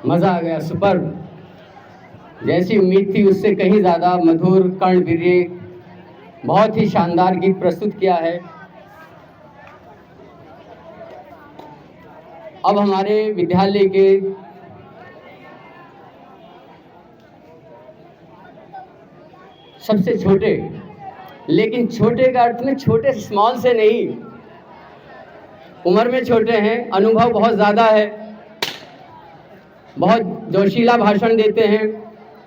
मज़ा आ गया, सुपर। जैसी उम्मीद थी उससे कहीं ज़्यादा मधुर, कर्णवीर्य, बहुत ही शानदार गीत प्रस्तुत किया है। अब हमारे विद्यालय के सबसे छोटे, लेकिन छोटे का अर्थ में छोटे स्मॉल से नहीं, उम्र में छोटे हैं, अनुभव बहुत ज़्यादा है, बहुत जोशीला भाषण देते हैं।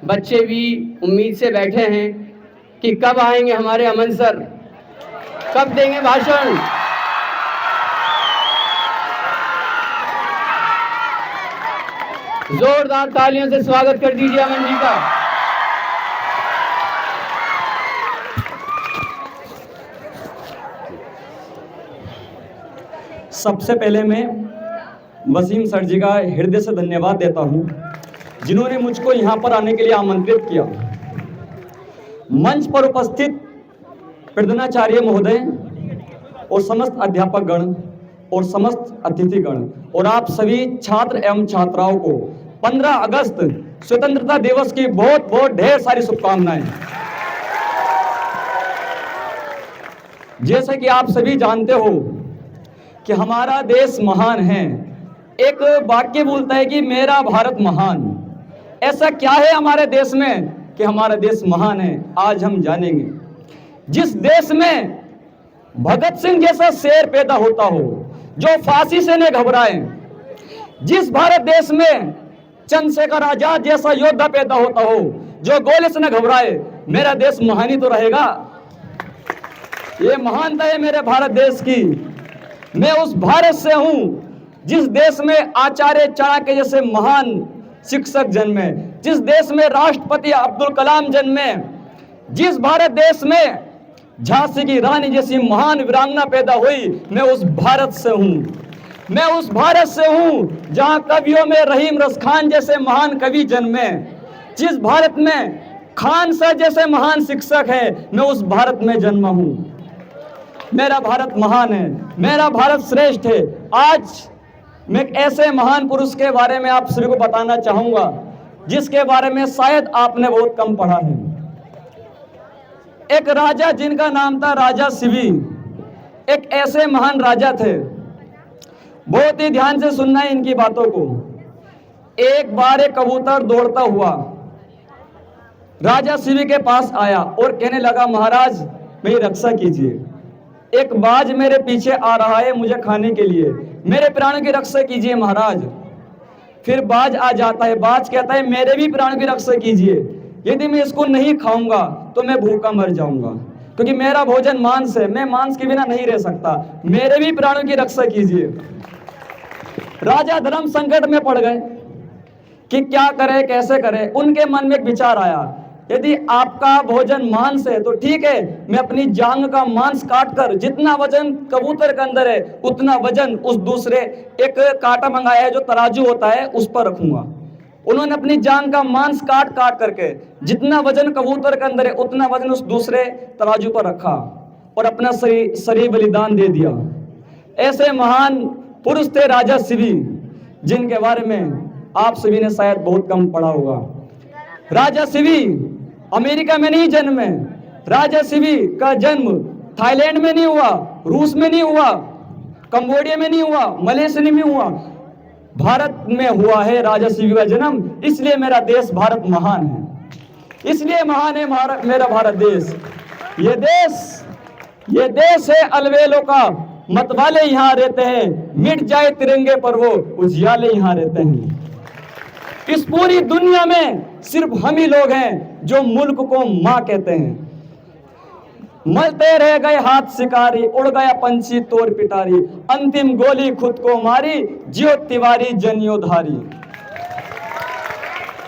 बच्चे भी उम्मीद से बैठे हैं कि कब आएंगे हमारे अमन सर, कब देंगे भाषण। जोरदार तालियों से स्वागत कर दीजिए अमन जी का। सबसे पहले मैं वसीम सर जी का हृदय से धन्यवाद देता हूं, जिन्होंने मुझको यहां पर आने के लिए आमंत्रित किया। मंच पर उपस्थित प्रधानाचार्य महोदय और समस्त अध्यापक गण और समस्त अतिथिगण और आप सभी छात्र एवं छात्राओं को 15 अगस्त स्वतंत्रता दिवस की बहुत बहुत ढेर सारी शुभकामनाएं। जैसे कि आप सभी जानते हो कि हमारा देश महान है। एक वाक्य बोलता है कि मेरा भारत महान। ऐसा क्या है हमारे देश में कि हमारा देश महान है, आज हम जानेंगे। जिस देश में भगत सिंह जैसा शेर पैदा होता हो जो फांसी से न घबराए, जिस भारत देश में चंद्रशेखर आजाद जैसा योद्धा पैदा होता हो जो गोले से न घबराए, मेरा देश महान ही तो रहेगा। ये महानता है मेरे भारत देश की। मैं उस भारत से हूं जिस देश में आचार्य चाणक्य जैसे महान शिक्षक जन्मे, जिस देश में राष्ट्रपति अब्दुल कलाम जन्मे, जिस भारत देश में झांसी की रानी जैसी महान वीरांगना पैदा हुई, मैं उस भारत से हूं। मैं उस भारत से हूं जहां कवियों में रहीम रस खान जैसे महान कवि जन्मे, जिस भारत में खान सर जैसे महान शिक्षक है, मैं उस भारत में जन्मा हूं। मेरा भारत महान है, मेरा भारत श्रेष्ठ है। आज मैं एक ऐसे महान पुरुष के बारे में आप सभी को बताना चाहूंगा जिसके बारे में शायद आपने बहुत कम पढ़ा है। एक राजा जिनका नाम था राजा शिवी, एक ऐसे महान राजा थे। बहुत ही ध्यान से सुनना है इनकी बातों को। एक बार एक कबूतर दौड़ता हुआ राजा शिवी के पास आया और कहने लगा, महाराज मेरी रक्षा कीजिए, एक बाज मेरे पीछे आ रहा है मुझे खाने के लिए, मेरे प्राणों की रक्षा कीजिए महाराज। फिर बाज आ जाता है, बाज कहता है मेरे भी प्राणों की रक्षा कीजिए, यदि मैं इसको नहीं खाऊंगा तो मैं भूखा मर जाऊंगा, क्योंकि मेरा भोजन मांस है, मैं मांस के बिना नहीं रह सकता, मेरे भी प्राणों की रक्षा कीजिए। राजा धर्म संकट में पड़ गए कि क्या करे कैसे करे। उनके मन में एक विचार आया, यदि आपका भोजन मांस है तो ठीक है, मैं अपनी जांग का मांस काटकर जितना वजन कबूतर के अंदर है उतना वजन उस दूसरे एक कांटा मंगाया है जो तराजू होता है उस पर रखूंगा। उन्होंने अपनी जांग का मांस काट काट करके जितना वजन कबूतर के अंदर है उतना वजन उस दूसरे तराजू पर रखा और अपना शरीर बलिदान दे दिया। ऐसे महान पुरुष थे राजा शिवी, जिनके बारे में आप सभी ने शायद बहुत कम पढ़ा होगा। राजा शिवी अमेरिका में नहीं जन्मे, राजा शिवी का जन्म थाईलैंड में नहीं हुआ, रूस में नहीं हुआ, कंबोडिया में नहीं हुआ, मलेशिया में हुआ, भारत में हुआ है राजा शिवी का जन्म। इसलिए मेरा देश भारत महान है, इसलिए महान है मेरा भारत देश। ये देश है अलवेलों का, मतवाले यहाँ रहते हैं, मिट जाए तिरंगे पर वो उजियाले यहाँ रहते हैं। इस पूरी दुनिया में सिर्फ हम ही लोग हैं जो मुल्क को मां कहते हैं। मलते रह गए हाथ शिकारी, उड़ गया पंछी तोड़ पिटारी, अंतिम गोली खुद को मारी, जियो तिवारी जनियोधारी।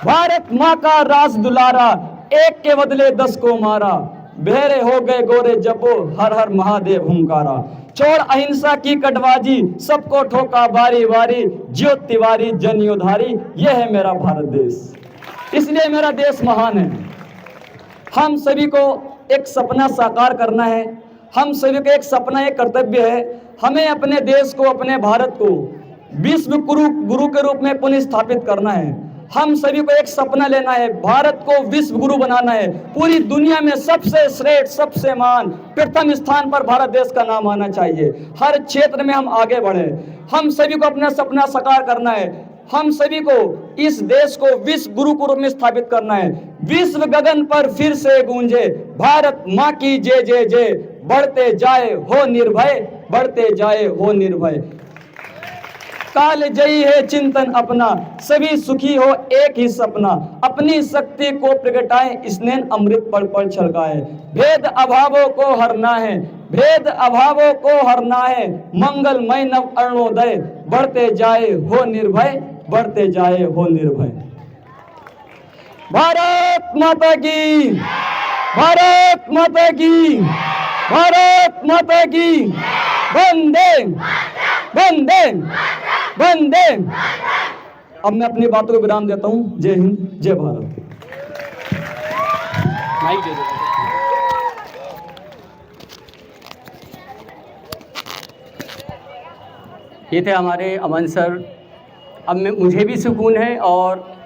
भारत माँ का राज दुलारा, एक के बदले 10 को मारा, बहरे हो गए गोरे जबो हर हर महादेव हुंकारा। छोड़ अहिंसा की कटबाजी, सबको ठोका बारी बारी, जियो तिवारी जनियोधारी। यह है मेरा भारत देश, इसलिए मेरा देश महान है। हम सभी को एक सपना साकार करना है, हम सभी का एक सपना एक कर्तव्य है। हमें अपने देश को, अपने भारत को विश्व गुरु के रूप में पुनः स्थापित करना है। हम सभी को एक सपना लेना है, भारत को विश्व गुरु बनाना है। पूरी दुनिया में सबसे श्रेष्ठ, सबसे महान, प्रथम स्थान पर भारत देश का नाम आना चाहिए। हर क्षेत्र में हम आगे बढ़े। हम सभी को अपना सपना साकार करना है। हम सभी को इस देश को विश्व गुरु के रूप में स्थापित करना है। विश्व गगन पर फिर से गूंजे भारत माँ की जय जय जय। बढ़ते जाए हो निर्भय, बढ़ते जाए हो निर्भय। काल जयी है चिंतन अपना, सभी सुखी हो एक ही सपना। अपनी शक्ति को प्रगटाए, स्नेह अमृत पल पल छलकाए। भेद अभावों को हरना है, भेद अभावों को हरना है। मंगलमय नव अरुणोदय, बढ़ते जाए हो निर्भय, बढ़ते जाए हो निर्भय। भारत माता की, भारत माता की, भारत माता की। वंदे वंदे वंदे। अब मैं अपनी बातों को विराम देता हूं। जय हिंद, जय भारत। माइक दे दो। ये थे हमारे अमन सर। अब मुझे भी सुकून है और